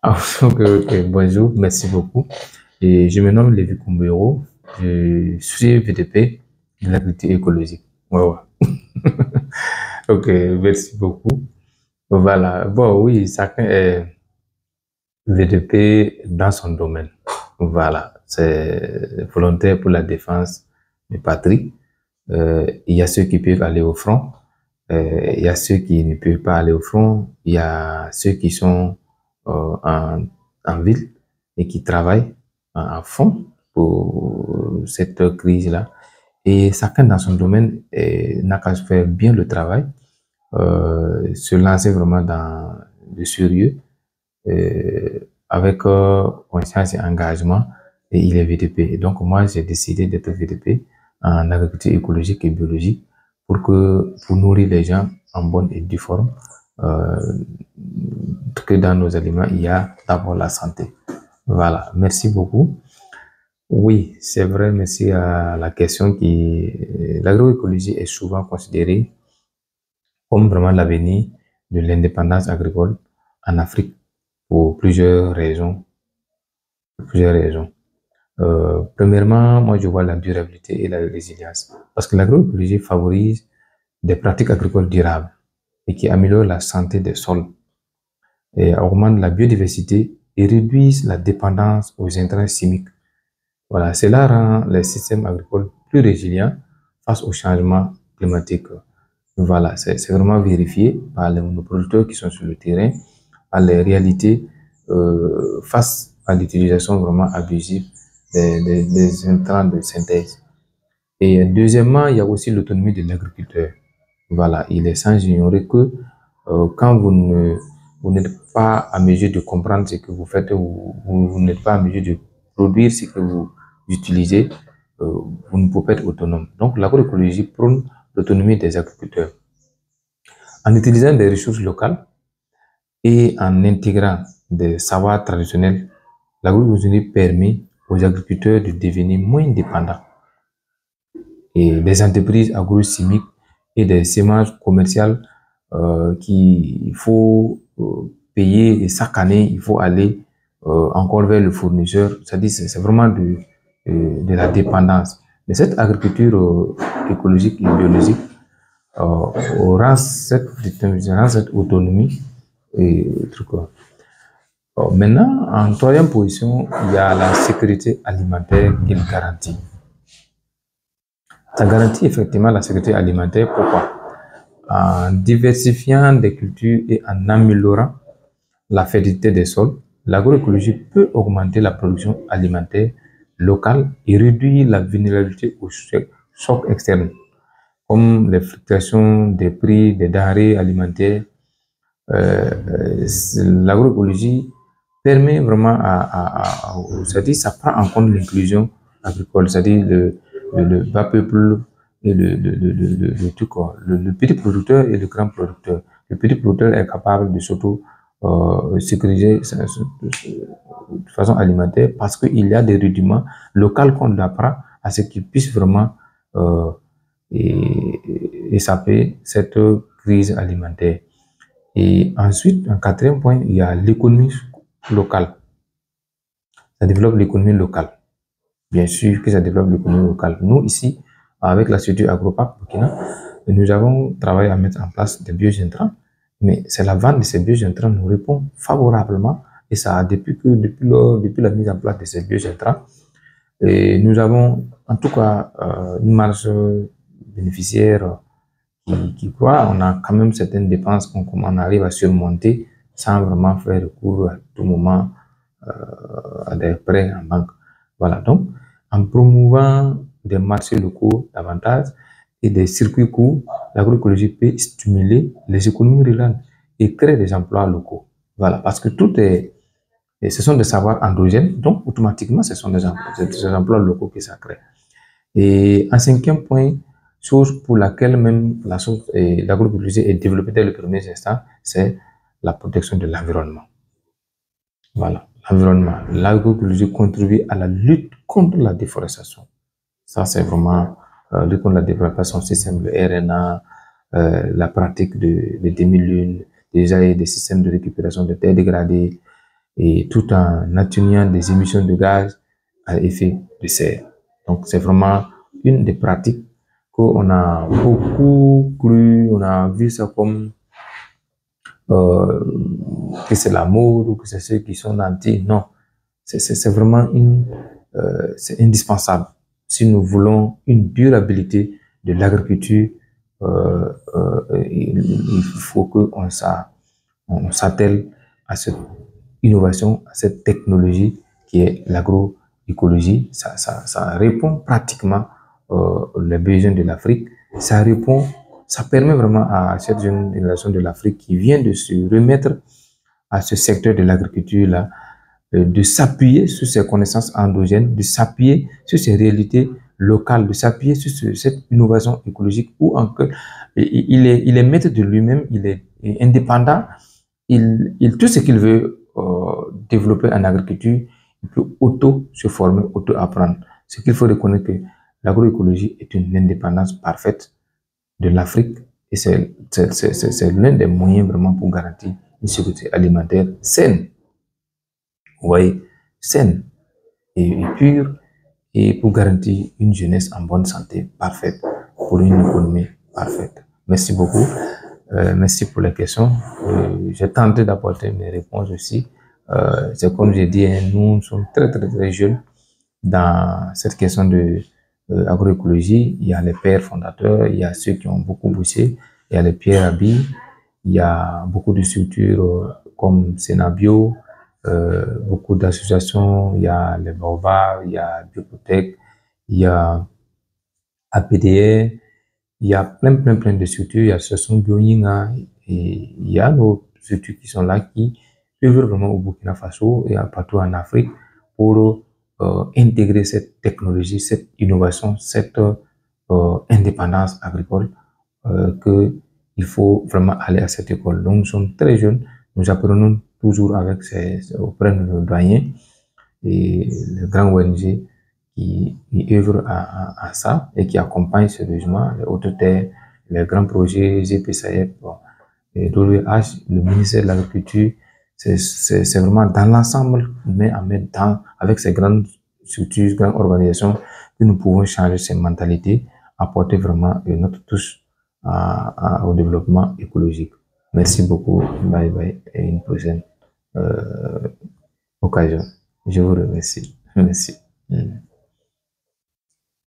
Ah, ok, ok. Bonjour, merci beaucoup. Et je me nomme Lévi Koumbero. Je suis VDP de l'agriculture écologique. Ouais, ouais. Ok, merci beaucoup. Voilà. Bon, oui, chacun est VDP dans son domaine. Voilà. C'est volontaire pour la défense de patrie. Il y a ceux qui peuvent aller au front. Il y a ceux qui ne peuvent pas aller au front. Il y a ceux qui sont en ville et qui travaillent à fond pour cette crise-là. Et chacun dans son domaine n'a qu'à faire bien le travail, se lancer vraiment dans le sérieux, avec conscience et engagement, et il est VDP. Et donc moi, j'ai décidé d'être VDP en agriculture écologique et biologique pour nourrir les gens en bonne et due forme, euh, que dans nos aliments, il y a d'abord la santé. Voilà, merci beaucoup. Oui, c'est vrai, merci à la question qui... L'agroécologie est souvent considérée comme vraiment l'avenir de l'indépendance agricole en Afrique pour plusieurs raisons. Pour plusieurs raisons. Premièrement, moi je vois la durabilité et la résilience. Parce que l'agroécologie favorise des pratiques agricoles durables et qui améliorent la santé des sols et augmentent la biodiversité et réduisent la dépendance aux intrants chimiques. Voilà, cela rend les systèmes agricoles plus résilients face aux changements climatiques. Voilà, c'est vraiment vérifié par nos producteurs qui sont sur le terrain, par les réalités face à l'utilisation vraiment abusive des intrants de synthèse. Et deuxièmement, il y a aussi l'autonomie de l'agriculteur. Voilà, il est sans ignorer que quand vous n'êtes pas à mesure de comprendre ce que vous faites, ou vous n'êtes pas à mesure de produire ce que vous utilisez, vous ne pouvez pas être autonome. Donc l'agroécologie prône l'autonomie des agriculteurs. En utilisant des ressources locales et en intégrant des savoirs traditionnels, l'agroécologie permet aux agriculteurs de devenir moins dépendants et des entreprises agrochimiques et des semences commerciales qu'il faut payer, et chaque année, il faut aller encore vers le fournisseur. C'est-à-dire c'est vraiment de la dépendance. Mais cette agriculture écologique et biologique rend cette autonomie et truc. Maintenant, en troisième position, il y a la sécurité alimentaire qu'il garantit. Ça garantit effectivement la sécurité alimentaire. Pourquoi? En diversifiant des cultures et en améliorant la fertilité des sols, l'agroécologie peut augmenter la production alimentaire locale et réduire la vulnérabilité aux chocs externes, comme les fluctuations des prix des denrées alimentaires. L'agroécologie permet vraiment c'est-à-dire ça prend en compte l'inclusion agricole, c'est-à-dire le bas peuple et tout quoi, le petit producteur et le grand producteur. Le petit producteur est capable de s'auto sécuriser de façon alimentaire parce qu'il y a des rudiments locaux qu'on apprend à ce qu'ils puissent vraiment euh, échapper cette crise alimentaire. Et ensuite, en quatrième point, il y a l'économie locale. Ça développe l'économie locale. Bien sûr que ça développe l'économie locale. Nous, ici, avec la structure AgroPac Burkina, nous avons travaillé à mettre en place des biointrants, mais c'est la vente de ces biointrants nous répond favorablement, et ça, depuis la mise en place de ces biointrants, et nous avons en tout cas une marge bénéficiaire qui croit, on a quand même certaines dépenses qu'on arrive à surmonter sans vraiment faire recours à tout moment à des prêts en banque. Voilà, donc en promouvant des marchés locaux davantage et des circuits courts, l'agroécologie peut stimuler les économies rurales et créer des emplois locaux. Voilà, parce que tout est, et ce sont des savoirs endogènes, donc automatiquement ce sont des emplois locaux qui ça crée. Et en cinquième point, chose pour laquelle même l'agroécologie est développée dès le premier instant, c'est la protection de l'environnement. Voilà, l'environnement. L'agroécologie contribue à la lutte contre la déforestation. Ça, c'est vraiment lutte contre la déforestation, système de RNA, la pratique des demi-lunes, déjà des systèmes de récupération de terres dégradées, et tout en atténuant des émissions de gaz à effet de serre. Donc, c'est vraiment une des pratiques qu'on a beaucoup cru, on a vu ça comme que c'est la mode ou que c'est ceux qui sont nantis. Non, c'est vraiment c'est indispensable. Si nous voulons une durabilité de l'agriculture, il faut qu'on s'attelle à cette innovation, à cette technologie qui est l'agroécologie. Ça répond pratiquement les besoins de l'Afrique. Ça permet vraiment à cette jeune génération de l'Afrique qui vient de se remettre à ce secteur de l'agriculture-là, de s'appuyer sur ses connaissances endogènes, de s'appuyer sur ses réalités locales, de s'appuyer sur cette innovation écologique où il est maître de lui-même, il est indépendant, tout ce qu'il veut développer en agriculture, il peut se former, auto-apprendre. Ce qu'il faut reconnaître que l'agroécologie est une indépendance parfaite de l'Afrique et c'est l'un des moyens vraiment pour garantir une sécurité alimentaire saine. Vous voyez, saine et pure et pour garantir une jeunesse en bonne santé parfaite pour une économie parfaite. Merci beaucoup. Merci pour les questions. J'ai tenté d'apporter mes réponses aussi. C'est comme j'ai dit, nous sommes très jeunes dans cette question de agroécologie. Il y a les pères fondateurs, il y a ceux qui ont beaucoup bossé, il y a les Pierre Rabhi, il y a beaucoup de structures comme Senabio, beaucoup d'associations, il y a les Baobab, il y a Biotech, il y a APDR, il y a plein de structures, il y a l'association Bioyinga, et il y a nos structures qui sont là, qui œuvrent vraiment au Burkina Faso et partout en Afrique pour intégrer cette technologie, cette innovation, cette indépendance agricole, il faut vraiment aller à cette école. Donc, nous sommes très jeunes, nous apprenons toujours auprès de nos doyens et les grands ONG qui œuvrent à ça et qui accompagnent sérieusement les hautes terres, les grands projets GPSAEP, et WH, le ministère de l'Agriculture. C'est vraiment dans l'ensemble, mais en même temps, avec ces grandes structures, grandes organisations, que nous pouvons changer ces mentalités, apporter vraiment notre touche au développement écologique. Merci beaucoup. Bye bye et une prochaine occasion. Je vous remercie. Merci.